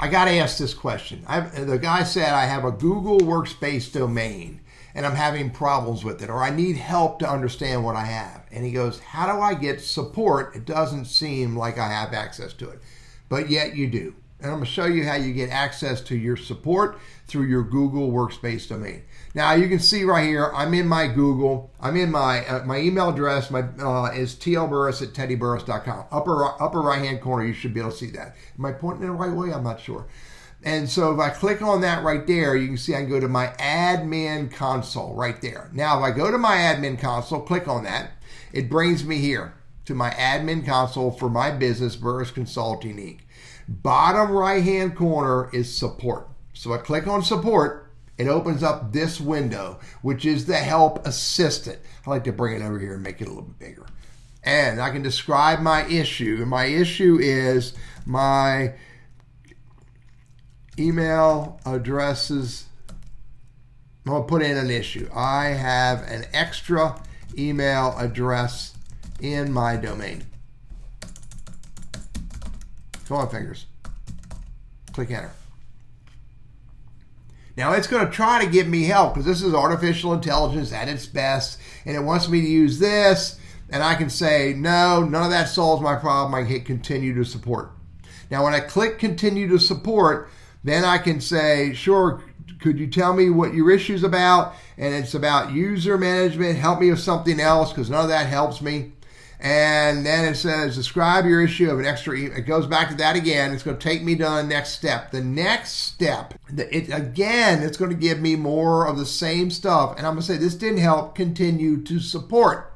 I got to ask this question. The guy said I have a Google Workspace domain and I'm having problems with it, or I need help to understand what I have. And he goes, how do I get support? It doesn't seem like I have access to it, but yet you do. And I'm going to show you how you get access to your support through your Google Workspace domain. Now you can see right here, I'm in my Google. I'm in my my email address. Is tlburris@teddyburris.com. Upper right hand corner, you should be able to see that. Am I pointing in the right way? I'm not sure. And so if I click on that right there, you can see I can go to my admin console right there. Now if I go to my admin console, click on that, it brings me here to my admin console for my business, Burris Consulting Inc. Bottom right hand corner is support. So I click on support, it opens up this window, which is the help assistant. I like to bring it over here and make it a little bit bigger. And I can describe my issue. And my issue is my email addresses. I'm going to put in an issue. I have an extra email address in my domain. Come on, fingers. Click enter. Now it's going to try to give me help because this is artificial intelligence at its best, and it wants me to use this, and I can say, no, none of that solves my problem. I can hit continue to support. Now when I click continue to support, then I can say, sure, could you tell me what your issue's about? And it's about user management. Help me with something else because none of that helps me. And then it says, describe your issue of an extra email. It goes back to that again. It's going to take me to the next step. The next step, it's going to give me more of the same stuff. And I'm going to say, this didn't help, continue to support.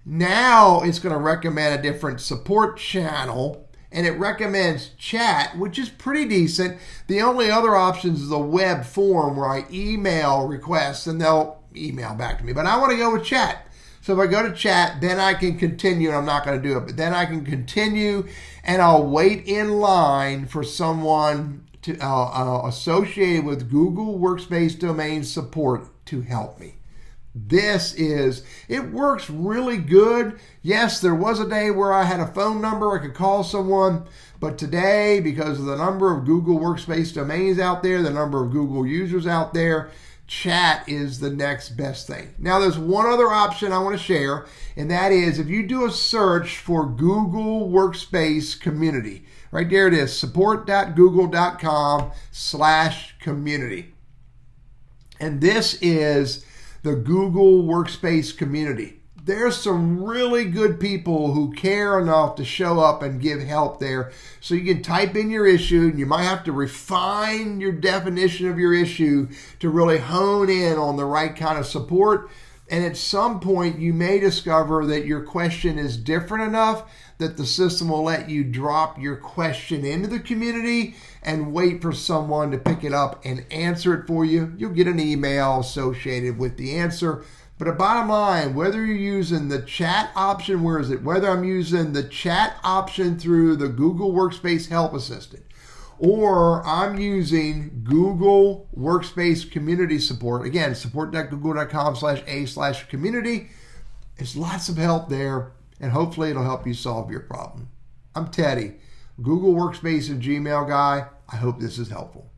Now it's going to recommend a different support channel. And it recommends chat, which is pretty decent. The only other option is the web form where I email requests and they'll email back to me. But I want to go with chat. So if I go to chat, then I can continue, and I'm not going to do it, but then I can continue and I'll wait in line for someone to associated with Google Workspace domain support to help me. It works really good. Yes, there was a day where I had a phone number, I could call someone, but today, because of the number of Google Workspace domains out there, the number of Google users out there, chat is the next best thing. Now, there's one other option I want to share, and that is if you do a search for Google Workspace Community, right there it is, support.google.com/community. And this is the Google Workspace community. There's some really good people who care enough to show up and give help there. So you can type in your issue, and you might have to refine your definition of your issue to really hone in on the right kind of support. And at some point, you may discover that your question is different enough that the system will let you drop your question into the community and wait for someone to pick it up and answer it for you. You'll get an email associated with the answer. But the bottom line, whether you're using the chat option, whether I'm using the chat option through the Google Workspace Help Assistant, or I'm using Google Workspace Community Support, again, support.google.com/a/community, there's lots of help there, and hopefully it'll help you solve your problem. I'm Teddy, Google Workspace and Gmail guy. I hope this is helpful.